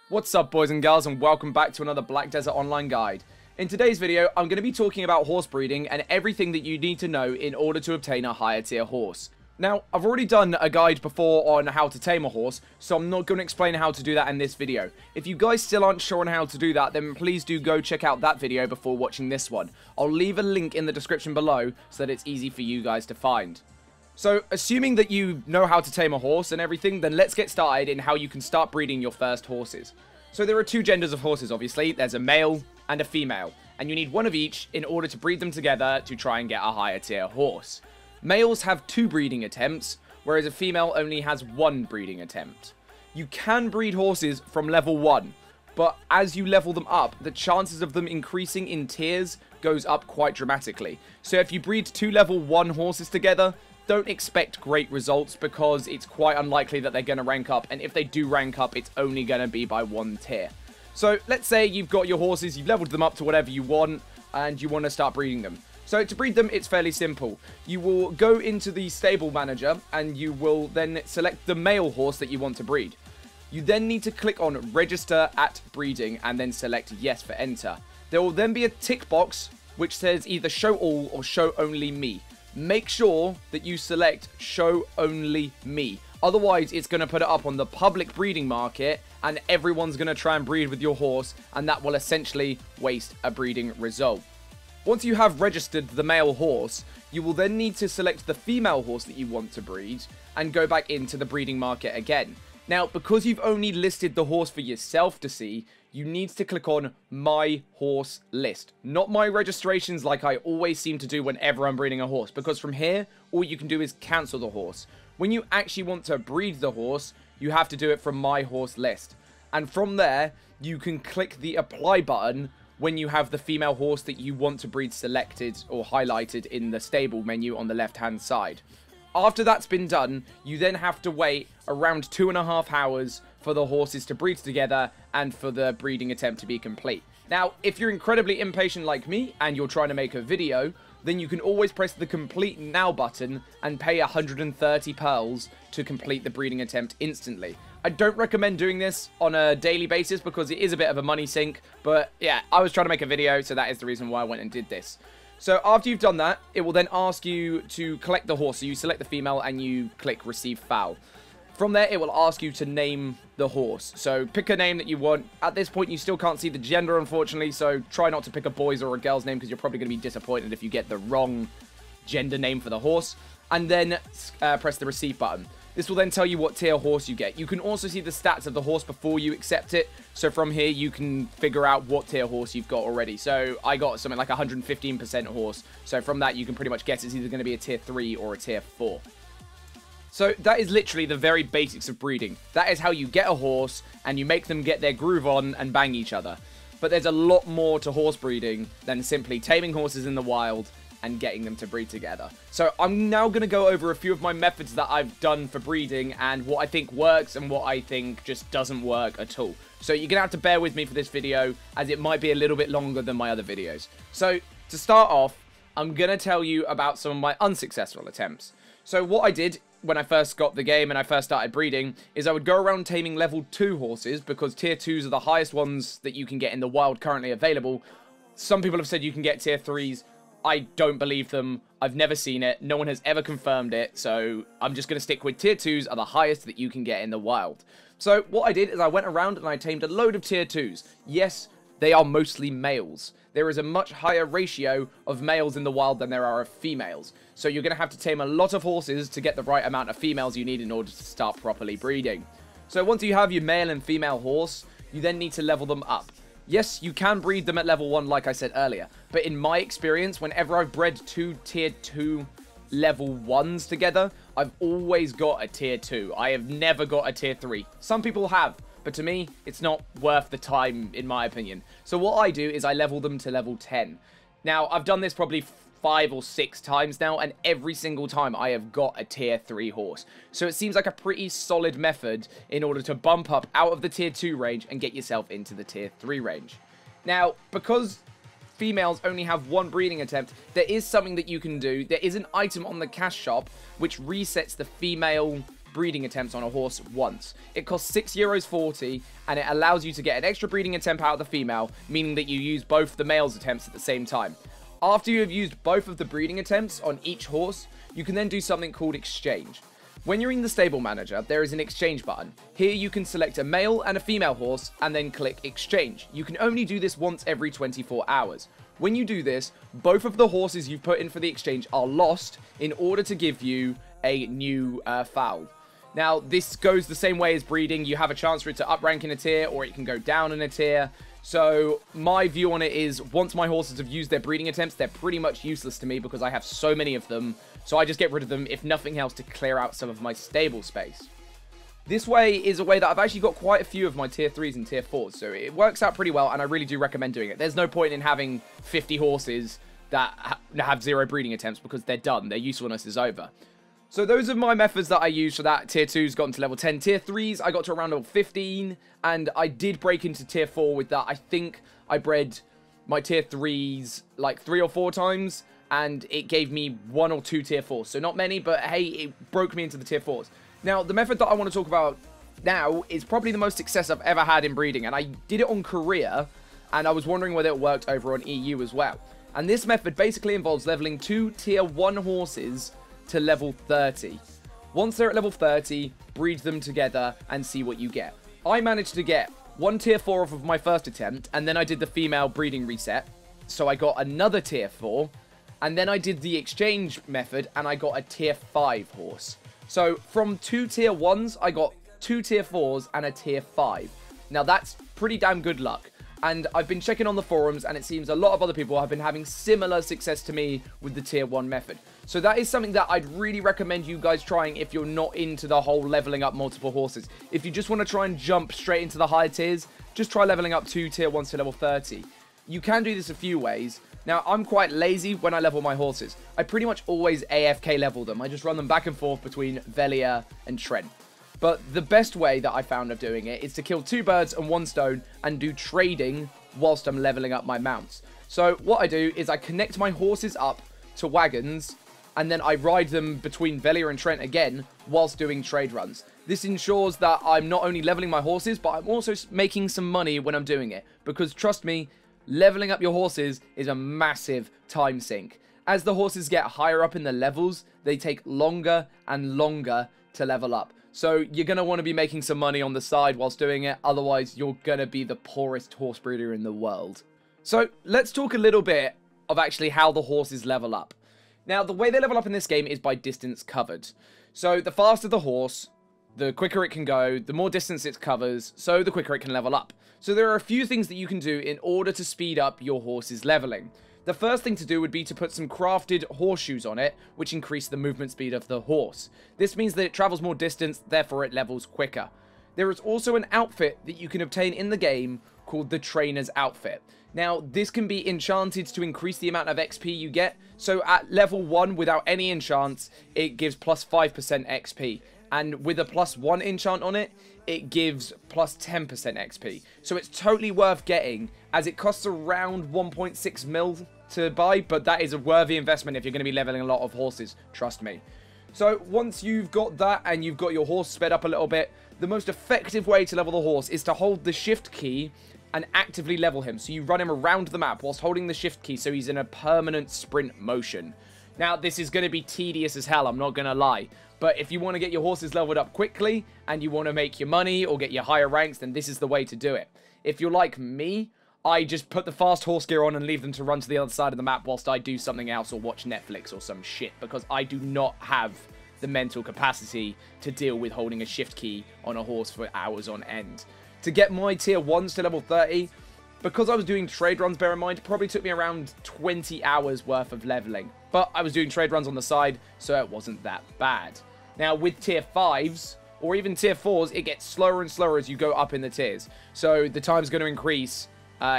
What's up, boys and girls, and welcome back to another Black Desert Online guide. In today's video, I'm going to be talking about horse breeding and everything that you need to know in order to obtain a higher tier horse. Now, I've already done a guide before on how to tame a horse, so I'm not going to explain how to do that in this video. If you guys still aren't sure on how to do that, then please do go check out that video before watching this one. I'll leave a link in the description below so that it's easy for you guys to find. So, assuming that you know how to tame a horse and everything, then let's get started in how you can start breeding your first horses. So there are two genders of horses, obviously. There's a male and a female, and you need one of each in order to breed them together to try and get a higher tier horse. Males have 2 breeding attempts, whereas a female only has 1 breeding attempt. You can breed horses from level 1, but as you level them up, the chances of them increasing in tiers goes up quite dramatically. So if you breed 2 level 1 horses together, don't expect great results because it's quite unlikely that they're going to rank up, and if they do rank up, it's only going to be by 1 tier. So let's say you've got your horses, you've leveled them up to whatever you want, and you want to start breeding them. So to breed them, it's fairly simple. You will go into the stable manager, and you will then select the male horse that you want to breed. You then need to click on register at breeding, and then select yes for enter. There will then be a tick box, which says either show all or show only me. Make sure that you select show only me. Otherwise, it's going to put it up on the public breeding market and everyone's going to try and breed with your horse, and that will essentially waste a breeding result. Once you have registered the male horse, you will then need to select the female horse that you want to breed and go back into the breeding market again. Now, because you've only listed the horse for yourself to see, you need to click on My Horse List, not My Registrations like I always seem to do whenever I'm breeding a horse, because from here, all you can do is cancel the horse. When you actually want to breed the horse, you have to do it from My Horse List. And from there, you can click the Apply button when you have the female horse that you want to breed selected or highlighted in the stable menu on the left-hand side. After that's been done, you then have to wait around 2.5 hours for the horses to breed together and for the breeding attempt to be complete. Now, if you're incredibly impatient like me and you're trying to make a video, then you can always press the complete now button and pay 130 pearls to complete the breeding attempt instantly. I don't recommend doing this on a daily basis because it is a bit of a money sink, but yeah, I was trying to make a video, so that is the reason why I went and did this. So after you've done that, it will then ask you to collect the horse. So you select the female and you click receive fowl. From there, it will ask you to name the horse. So pick a name that you want. At this point, you still can't see the gender, unfortunately, so try not to pick a boy's or a girl's name because you're probably going to be disappointed if you get the wrong gender name for the horse. And then press the receive button. This will then tell you what tier horse you get. You can also see the stats of the horse before you accept it. So from here, you can figure out what tier horse you've got already. So I got something like 115% horse. So from that, you can pretty much guess it's either going to be a tier 3 or a tier 4. So that is literally the very basics of breeding. That is how you get a horse and you make them get their groove on and bang each other. But there's a lot more to horse breeding than simply taming horses in the wild and getting them to breed together. So I'm now going to go over a few of my methods that I've done for breeding and what I think works and what I think just doesn't work at all. So you're going to have to bear with me for this video as it might be a little bit longer than my other videos. So to start off, I'm going to tell you about some of my unsuccessful attempts. So what I did when I first got the game and I first started breeding is I would go around taming level 2 horses because tier 2s are the highest ones that you can get in the wild currently available. Some people have said you can get tier 3s. I don't believe them. I've never seen it. No one has ever confirmed it. So I'm just going to stick with tier 2s are the highest that you can get in the wild. So what I did is I went around and I tamed a load of tier 2s. Yes, they are mostly males. There is a much higher ratio of males in the wild than there are of females. So you're going to have to tame a lot of horses to get the right amount of females you need in order to start properly breeding. So once you have your male and female horse, you then need to level them up. Yes, you can breed them at level 1 like I said earlier, but in my experience, whenever I've bred 2 tier 2 level 1s together, I've always got a tier 2. I have never got a tier 3. Some people have, but to me, it's not worth the time in my opinion. So what I do is I level them to level 10. Now, I've done this probably 5 or 6 times now, and every single time I have got a tier 3 horse. So it seems like a pretty solid method in order to bump up out of the tier 2 range and get yourself into the tier 3 range. Now, because females only have 1 breeding attempt, there is something that you can do. There is an item on the cash shop which resets the female breeding attempts on a horse once. It costs €6.40, and it allows you to get an extra breeding attempt out of the female, meaning that you use both the male's attempts at the same time. After you have used both of the breeding attempts on each horse, you can then do something called exchange. When you're in the stable manager, there is an exchange button. Here you can select a male and a female horse and then click exchange. You can only do this once every 24 hours. When you do this, both of the horses you've put in for the exchange are lost in order to give you a new foal. Now, this goes the same way as breeding. You have a chance for it to uprank in a tier, or it can go down in a tier. So my view on it is, once my horses have used their breeding attempts, they're pretty much useless to me because I have so many of them. So I just get rid of them, if nothing else, to clear out some of my stable space. This way is a way that I've actually got quite a few of my tier 3s and tier 4s. So it works out pretty well, and I really do recommend doing it. There's no point in having 50 horses that have 0 breeding attempts because they're done. Their usefulness is over. So those are my methods that I use for that. Tier 2's gotten to level 10. Tier 3's, I got to around level 15. And I did break into tier 4 with that. I think I bred my tier 3's like 3 or 4 times. And it gave me 1 or 2 tier 4s. So not many, but hey, it broke me into the tier 4s. Now, the method that I want to talk about now is probably the most success I've ever had in breeding. And I did it on Korea. And I was wondering whether it worked over on EU as well. And this method basically involves leveling 2 tier 1 horses to level 30. Once they're at level 30, breed them together and see what you get. I managed to get 1 tier 4 off of my first attempt, and then I did the female breeding reset, so I got another tier 4, and then I did the exchange method, and I got a tier 5 horse. So from 2 tier 1s, I got 2 tier 4s and a tier 5. Now that's pretty damn good luck. And I've been checking on the forums, and it seems a lot of other people have been having similar success to me with the tier 1 method. So that is something that I'd really recommend you guys trying if you're not into the whole leveling up multiple horses. If you just want to try and jump straight into the higher tiers, just try leveling up 2 tier 1s to level 30. You can do this a few ways. Now, I'm quite lazy when I level my horses. I pretty much always AFK level them. I just run them back and forth between Velia and Trent. But the best way that I found of doing it is to kill 2 birds and 1 stone and do trading whilst I'm leveling up my mounts. So what I do is I connect my horses up to wagons, and then I ride them between Velia and Trent again whilst doing trade runs. This ensures that I'm not only leveling my horses, but I'm also making some money when I'm doing it. Because trust me, leveling up your horses is a massive time sink. As the horses get higher up in the levels, they take longer and longer to level up. So you're going to want to be making some money on the side whilst doing it. Otherwise, you're going to be the poorest horse breeder in the world. So let's talk a little bit of actually how the horses level up. Now, the way they level up in this game is by distance covered. So the faster the horse, the quicker it can go, the more distance it covers, so the quicker it can level up. So there are a few things that you can do in order to speed up your horse's leveling. The first thing to do would be to put some crafted horseshoes on it, which increase the movement speed of the horse. This means that it travels more distance, therefore it levels quicker. There is also an outfit that you can obtain in the game called the Trainer's Outfit. Now, this can be enchanted to increase the amount of XP you get. So at level 1, without any enchants, it gives plus 5% XP. And with a plus 1 enchant on it, it gives plus 10% XP. So it's totally worth getting, as it costs around 1.6 mil to buy, but that is a worthy investment if you're going to be leveling a lot of horses, trust me. So once you've got that and you've got your horse sped up a little bit, the most effective way to level the horse is to hold the shift key and actively level him. So you run him around the map whilst holding the shift key, so he's in a permanent sprint motion. Now, this is going to be tedious as hell, I'm not going to lie. But if you want to get your horses leveled up quickly and you want to make your money or get your higher ranks, then this is the way to do it. If you're like me, I just put the fast horse gear on and leave them to run to the other side of the map whilst I do something else or watch Netflix or some shit, because I do not have the mental capacity to deal with holding a shift key on a horse for hours on end. To get my tier 1s to level 30, because I was doing trade runs, bear in mind, it probably took me around 20 hours worth of leveling. But I was doing trade runs on the side, so it wasn't that bad. Now, with tier 5s, or even tier 4s, it gets slower and slower as you go up in the tiers. So the time's going to increase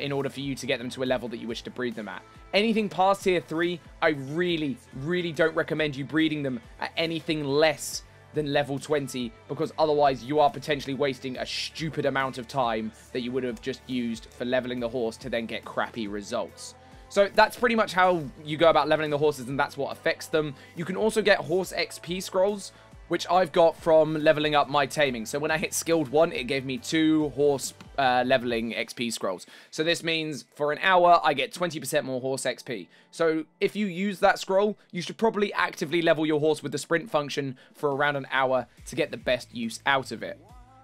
in order for you to get them to a level that you wish to breed them at. Anything past tier 3, I really, really don't recommend you breeding them at anything less than level 20, because otherwise you are potentially wasting a stupid amount of time that you would have just used for leveling the horse to then get crappy results. So that's pretty much how you go about leveling the horses, and that's what affects them. You can also get horse XP scrolls which I've got from leveling up my taming. So when I hit skilled 1, it gave me 2 horse leveling XP scrolls. So this means for an hour, I get 20% more horse XP. So if you use that scroll, you should probably actively level your horse with the sprint function for around an hour to get the best use out of it.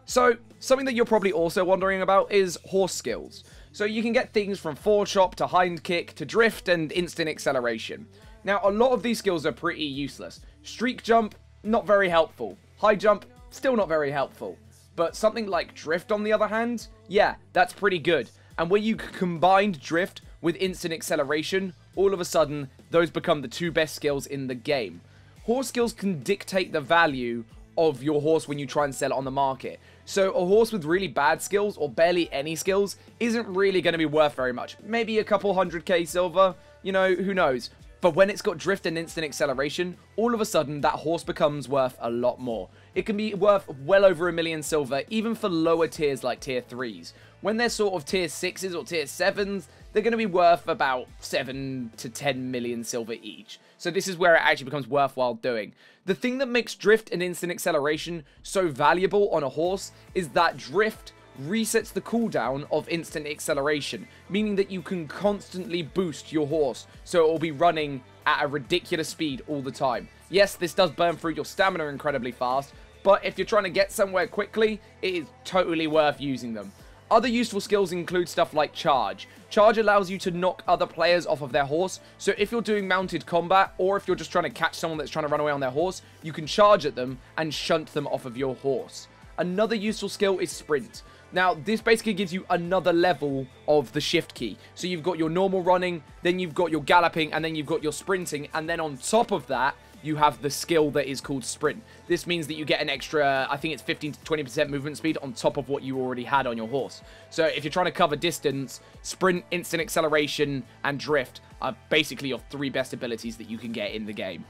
So something that you're probably also wondering about is horse skills. So you can get things from forechop to hind kick to drift and instant acceleration. Now a lot of these skills are pretty useless. Streak jump, not very helpful. High jump, still not very helpful. But something like drift on the other hand, yeah, that's pretty good. And when you combined drift with instant acceleration, all of a sudden, those become the 2 best skills in the game. Horse skills can dictate the value of your horse when you try and sell it on the market. So a horse with really bad skills or barely any skills isn't really going to be worth very much. Maybe a couple 100k silver, you know, who knows. But when it's got drift and instant acceleration, all of a sudden that horse becomes worth a lot more. It can be worth well over 1 million silver, even for lower tiers like tier 3s. When they're sort of tier 6s or tier 7s, they're going to be worth about 7 to 10 million silver each. So this is where it actually becomes worthwhile doing. The thing that makes drift and instant acceleration so valuable on a horse is that drift resets the cooldown of instant acceleration, meaning that you can constantly boost your horse, so it will be running at a ridiculous speed all the time. Yes, this does burn through your stamina incredibly fast, but if you're trying to get somewhere quickly, it is totally worth using them. Other useful skills include stuff like charge. Charge allows you to knock other players off of their horse, so if you're doing mounted combat, or if you're just trying to catch someone that's trying to run away on their horse, you can charge at them and shunt them off of your horse. Another useful skill is sprint. Now, this basically gives you another level of the shift key. So you've got your normal running, then you've got your galloping, and then you've got your sprinting, and then on top of that, you have the skill that is called sprint. This means that you get an extra, I think it's 15 to 20% movement speed on top of what you already had on your horse. So if you're trying to cover distance, sprint, instant acceleration, and drift are basically your 3 best abilities that you can get in the game.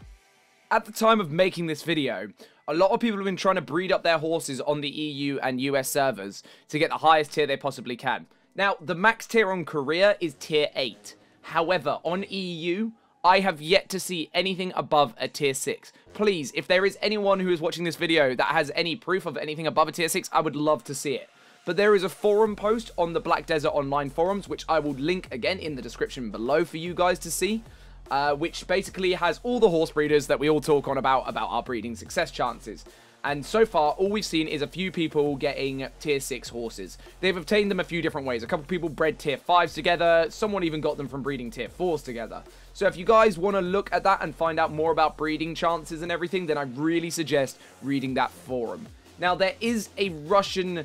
At the time of making this video, a lot of people have been trying to breed up their horses on the EU and US servers to get the highest tier they possibly can. Now, the max tier on Korea is tier 8. However, on EU, I have yet to see anything above a tier 6. Please, if there is anyone who is watching this video that has any proof of anything above a tier 6, I would love to see it. But there is a forum post on the Black Desert Online forums, which I will link again in the description below for you guys to see. Which basically has all the horse breeders that we all talk on about our breeding success chances. And so far, all we've seen is a few people getting tier 6 horses. They've obtained them a few different ways. A couple people bred tier 5s together. Someone even got them from breeding tier 4s together. So if you guys want to look at that and find out more about breeding chances and everything, then I really suggest reading that forum. Now, there is a Russian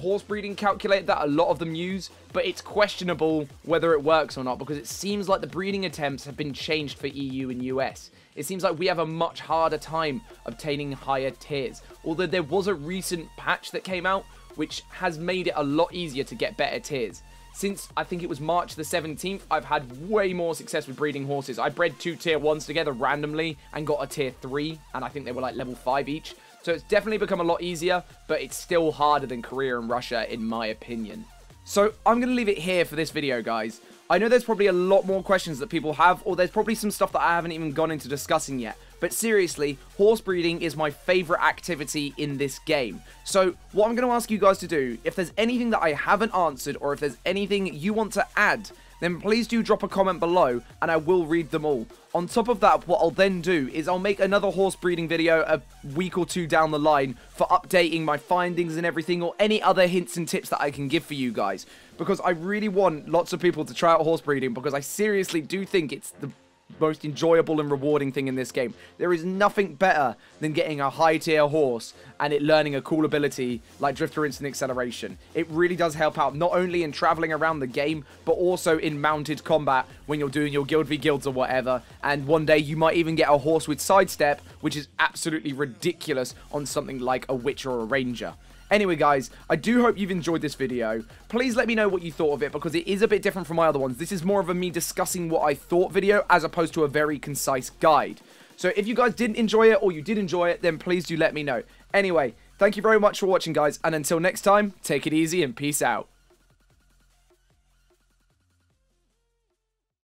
horse breeding calculator that a lot of them use, but it's questionable whether it works or not, because it seems like the breeding attempts have been changed for EU and US. It seems like we have a much harder time obtaining higher tiers, although there was a recent patch that came out which has made it a lot easier to get better tiers. Since I think it was March the 17th, I've had way more success with breeding horses. I bred 2 tier 1s together randomly and got a tier 3, and I think they were like level 5 each. So it's definitely become a lot easier, but it's still harder than Korea and Russia, in my opinion. So I'm going to leave it here for this video, guys. I know there's probably a lot more questions that people have, or there's probably some stuff that I haven't even gone into discussing yet. But seriously, horse breeding is my favorite activity in this game. So what I'm going to ask you guys to do, if there's anything that I haven't answered, or if there's anything you want to add, then please do drop a comment below and I will read them all. On top of that, what I'll then do is I'll make another horse breeding video a week or 2 down the line for updating my findings and everything, or any other hints and tips that I can give for you guys. Because I really want lots of people to try out horse breeding, because I seriously do think it's the most enjoyable and rewarding thing in this game. There is nothing better than getting a high tier horse and it learning a cool ability like drift or instant acceleration. It really does help out, not only in traveling around the game, but also in mounted combat when you're doing your guild v guilds or whatever. And one day you might even get a horse with sidestep, which is absolutely ridiculous on something like a witch or a ranger. Anyway, guys, I do hope you've enjoyed this video. Please let me know what you thought of it, because it is a bit different from my other ones. This is more of a me discussing what I thought video, as opposed to a very concise guide. So if you guys didn't enjoy it, or you did enjoy it, then please do let me know. Anyway, thank you very much for watching, guys, and until next time, take it easy and peace out.